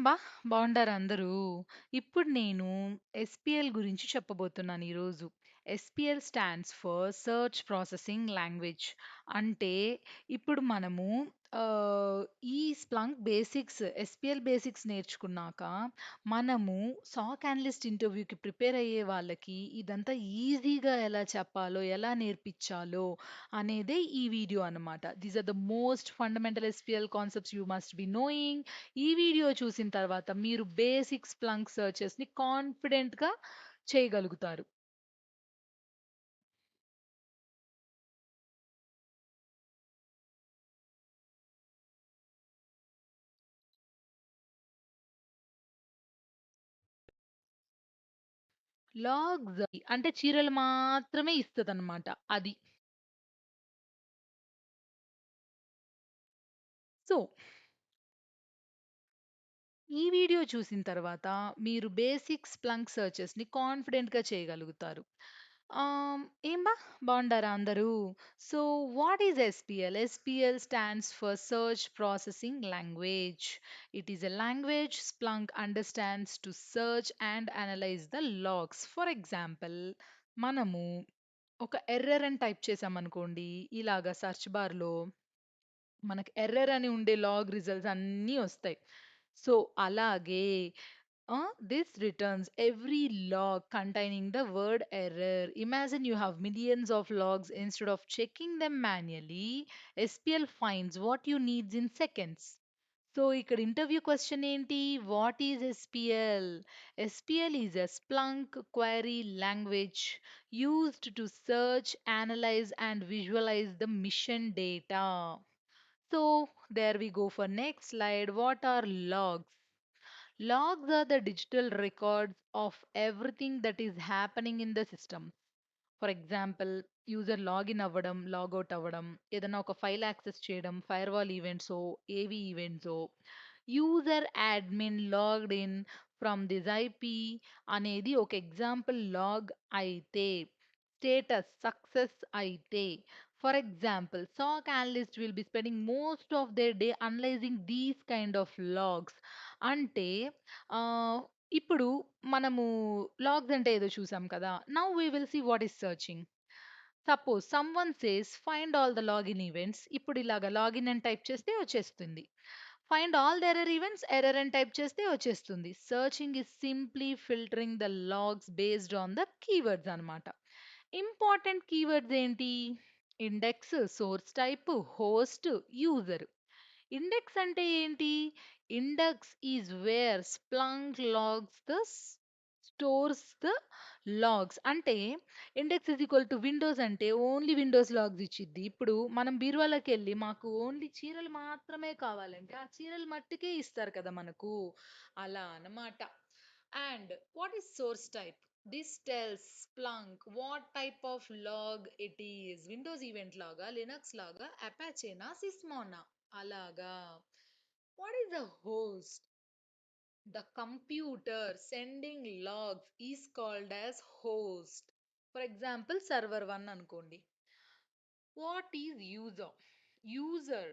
బా బావుండారా అందరూ? ఇప్పుడు నేను ఎస్‌పీఎల్ గురించి చెప్పబోతున్నాను ఈరోజు. SPL stands for search processing language. అంటే ఇప్పుడు మనము ఆహ్, ఈ స్ప్లంక్ బేసిక్స్, ఎస్‌పీఎల్ బేసిక్స్ నేర్చుకున్నాక, మనము సాక్ అనలిస్ట్ ఇంటర్వ్యూకి ప్రిపేర్ అయ్యే వాళ్ళకి ఇదంతా ఈజీగా ఎలా చెప్పాలో, ఎలా నేర్పించాలో అనేదే ఈ వీడియో అన్నమాట. These are the most fundamental SPL concepts you must be knowing. ఈ వీడియో చూసిన తర్వాత మీరు బేసిక్ స్ప్లంక్ సెర్చెస్‌ని కాన్ఫిడెంట్‌గా చేయగలుగుతారు. లాగ్స్ అంటే చీరలు మాత్రమే ఇస్తదనమాట అది. సో, ఈ వీడియో చూసిన తర్వాత మీరు బేసిక్ స్ప్లంక్ సెర్చెస్‌ని కాన్ఫిడెంట్‌గా చేయగలుగుతారు. ఏం బావుండారా అందరూ? So, what is SPL? SPL stands for search processing language. It is a language Splunk understands to search and analyze the logs. For example, మనము ఒక ఎర్రర్ అని టైప్ చేసామనుకోండి, ఇలాగా సెర్చ్ బార్‌లో మనకు ఎర్రర్ అని ఉండే లాగ్ రిజల్ట్స్ అన్నీ వస్తాయి. సో, అలాగే this returns every log containing the word error. Imagine you have millions of logs. Instead of checking them manually, SPL finds what you need in seconds. So ఇక్కడ interview question ఏంటి? What is SPL? SPL is a Splunk query language used to search, analyze and visualize the mission data. So there we go for next slide. What are logs? Logs are the digital records of everything that is happening in the system. For example, user login అవ్వడం, logout అవ్వడం, ఏదైనా ఒక file access చేయడం, firewall ఈవెంట్సో, ఏవి ఈవెంట్సో, user admin logged in from this IP అనేది ఒక ఎగ్జాంపుల్ లాగ్ అయితే, స్టేటస్ సక్సెస్ అయితే, for example SOC analyst will be spending most of their day analysing these kind of logs. అంటే ఆహ్, ఇప్పుడు మనము లాగ్స్ అంటే ఏదో చూసాం కదా! Now we will see what is searching. Suppose someone says find all the login events. ఇప్పుడు ఇలాగ లాగిన్ అని టైప్ చేస్తే వచ్చేస్తుంది. Find all the error events, error అని టైప్ చేస్తే వచ్చేస్తుంది. Searching is simply filtering the logs based on the keywords అన్నమాట. Important keywords ఏంటి? Index, source type, host, user. Index అంటే ఏంటి? Index is where Splunk logs the stores the logs. అంటే index is equal to Windows అంటే only Windows logs ఇచ్చిద్ది. ఇప్పుడు మనం బీరువాలోకెళ్ళి మాకు ఓన్లీ చీరలు మాత్రమే కావాలంటే ఆ చీరలు మట్టుకే ఇస్తారు కదా మనకు. అలా అన్నమాట. And what is source type? This tells Splunk what type of log it is. Windows event లాగా, లినక్స్ లాగా, అపాచేనా, సిస్మోనా అలాగా. What is the host? The computer sending logs is called as host. For example, server 1 అనుకోండి. What is user? User.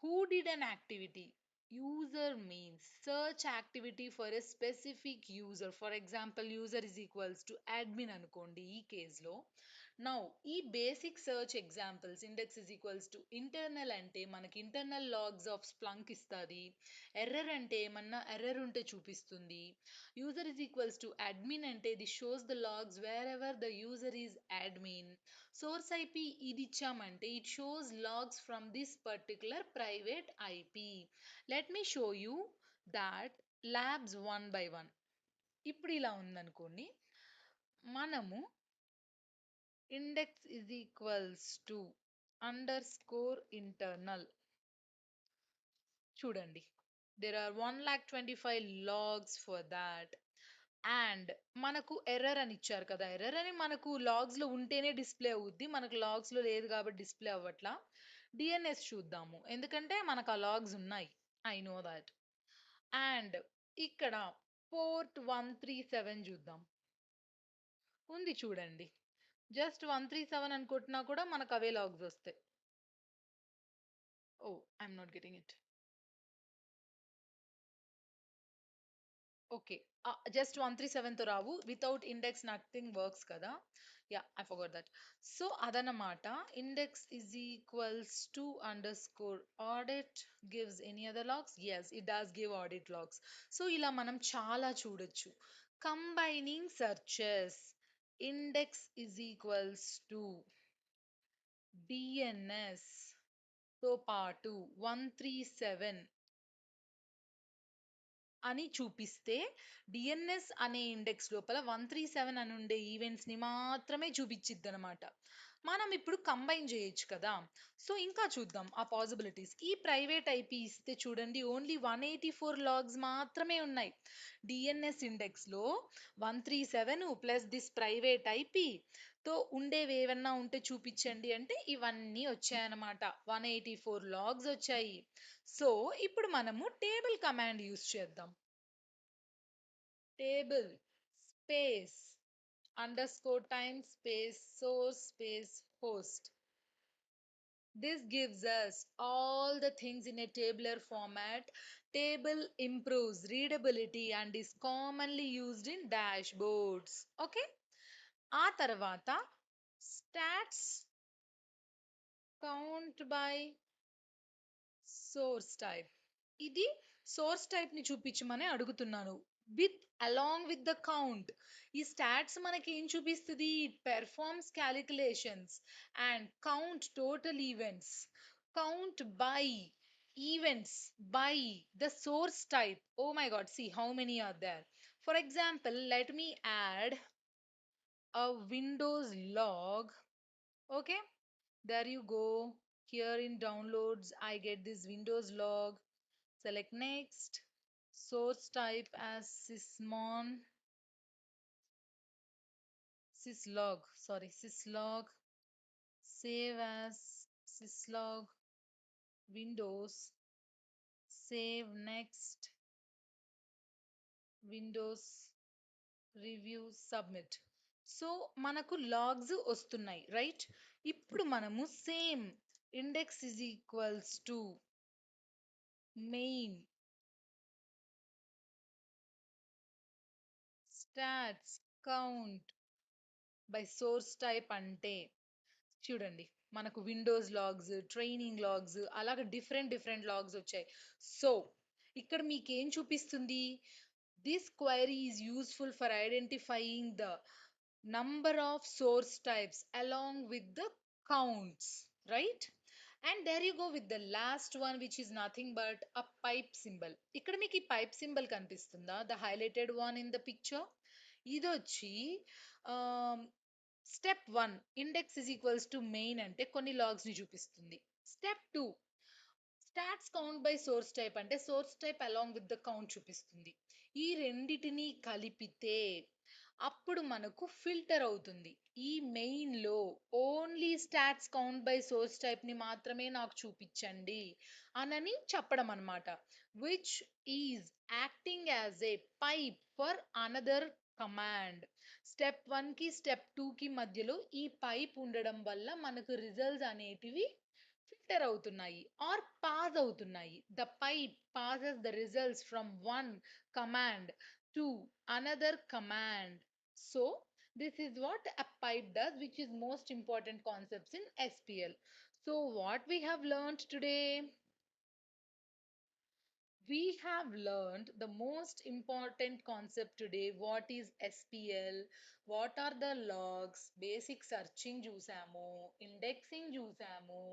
Who did an activity? User means search activity for a specific user. For example, user is equals to admin అనుకోండి ఈ కేసులో. Now ఈ basic search examples index is equals to internal అంటే మనకి internal logs of Splunk ఇస్తుంది. Error అంటే ఏమన్నా error ఉంటే చూపిస్తుంది. User is equals to admin అంటే the shows the logs wherever the user is admin. Source IP ఇది ఇచ్చామంటే it shows logs from this particular private IP. Let me show you that labs one by one. ఇప్పుడు ఇలా ఉందనుకోండి, మనము index is equals to underscore internal చూడండి. There are 1,25,000 logs for that. And మనకు error అని ఇచ్చారు కదా! ఎర్రర్ అని మనకు లాగ్స్‌లో ఉంటేనే డిస్‌ప్లే అవుద్ది. మనకు లాగ్స్‌లో లేదు కాబట్టి డిస్‌ప్లే అవ్వట్లా. డీఎన్ఎస్ చూద్దాము. ఎందుకంటే మనకు ఆ లాగ్స్ ఉన్నాయి. I know thought. అండ్ ఇక్కడ పోర్ట్ 137 చూద్దాం. ఉంది చూడండి. జస్ట్ 137 అని కొట్టినా కూడా మనకు అవే లాగ్స్ వస్తాయి. Oh! I am not getting it. Okay. Just 137 తో రావు. వితౌట్ ఇండెక్స్ నథింగ్ వర్క్స్ కదా! Yeah! I forgot that. So, అదనమాట. Index is equals to underscore audit gives any other logs? Yes. It does give audit logs. So, ఇలా మనం చాలా చూడొచ్చు. Combining searches. Index is equals to DNSతో పాటు 137 అని చూపిస్తే డిఎన్ఎస్ అనే ఇండెక్స్ లోపల 137 అని ఉండే ఈవెంట్స్ ని మాత్రమే చూపించిద్ది అనమాట. మనం ఇప్పుడు కంబైన్ చేయొచ్చు కదా. సో ఇంకా చూద్దాం ఆ పాసిబిలిటీస్. ఈ ప్రైవేట్ ఐపీ ఇస్తే చూడండి ఓన్లీ 184 లాగ్స్ మాత్రమే ఉన్నాయి. డిఎన్ఎస్ ఇండెక్స్ లో 137 ప్లస్ దిస్ ప్రైవేట్ ఐపీ తో ఉండేవి ఏవన్నా ఉంటే చూపించండి అంటే ఇవన్నీ వచ్చాయన్నమాట. 184 లాగ్స్ వచ్చాయి. సో ఇప్పుడు మనము టేబుల్ కమాండ్ యూస్ చేద్దాం. Table space underscore time space source space host. This gives us all the things in a tabular format. Table improves readability and is commonly used in dashboards. Okay. ఆ తర్వాత stats count by source type. ఇది source type ని చూపించమని అడుగుతున్నాను. With along with the count. ఈ stats మనకి ఏం చూపిస్తుంది? It performs calculations and count total events. Count by events by the source type. Oh my god, see how many are there. For example, let me add a Windows log. Okay, there you go. Here in downloads, I get this Windows log. Select next. Source type as syslog. Sorry, syslog. Save as syslog. Windows. Save next. Windows review submit. So మనకు logs వస్తున్నాయి right. ఇప్పుడు మనము same index is equals to main stats count by source type అంటే చూడండి మనకు Windows logs, training logs, అలాగే different different logs వచ్చాయి. So ఇక్కడ మీకు ఏం చూపిస్తుంది? This query is useful for identifying the number of source types along with the counts, right? And there you go with the last one, which is nothing but a pipe symbol. ఇక్కడ మీకు ఈ pipe symbol కనిపిస్తుందా? The highlighted one in the picture. ఇదొచ్చి step 1 index is equals to main అంటే కొన్ని logs ని చూపిస్తుంది. Step 2 stats count by source type అంటే source type along with the count చూపిస్తుంది. ఈ రెండిటిని కలిపితే అప్పుడు మనకు ఫిల్టర్ అవుతుంది. ఈ మెయిన్ లో only stats count by source type ని మాత్రమే నాకు చూపించండి అనని చెప్పడం అన్నమాట. Which is acting as a pipe for another command. Step 1 కి స్టెప్ 2 కి మధ్యలో ఈ పైప్ ఉండడం వల్ల మనకు రిజల్ట్స్ అనేటివి ఫిల్టర్ అవుతున్నాయి ఆర్ పాస్ అవుతున్నాయి. The pipe passes the results from one command to another command. So this is what a pipe does, which is most important concepts in SPL. So what we have learned today? We have learned the most important concept today. What is SPL? What are the logs? Basic searching చూసాము, indexing చూసాము,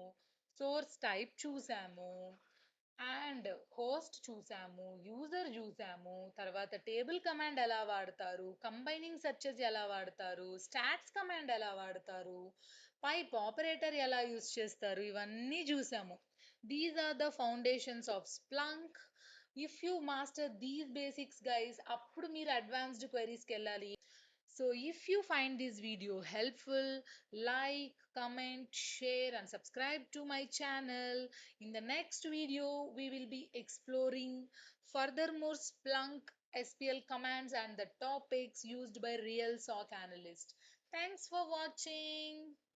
source type చూసాము, and host చూసాము, user చూసాము, తర్వాత table command ఎలా వాడతారు, combining searches ఎలా వాడతారు, స్టాట్స్ కమాండ్ ఎలా వాడతారు, పైప్ ఆపరేటర్ ఎలా యూజ్ చేస్తారు, ఇవన్నీ చూసాము. These are the foundations of Splunk. If you master these basics guys అప్పుడు మీరు అడ్వాన్స్డ్ క్వెరీస్కి వెళ్ళాలి. So if you find this video helpful, like, comment, share and subscribe to my channel. In the next video, we will be exploring furthermore Splunk SPL commands and the topics used by real SOC analysts. Thanks for watching.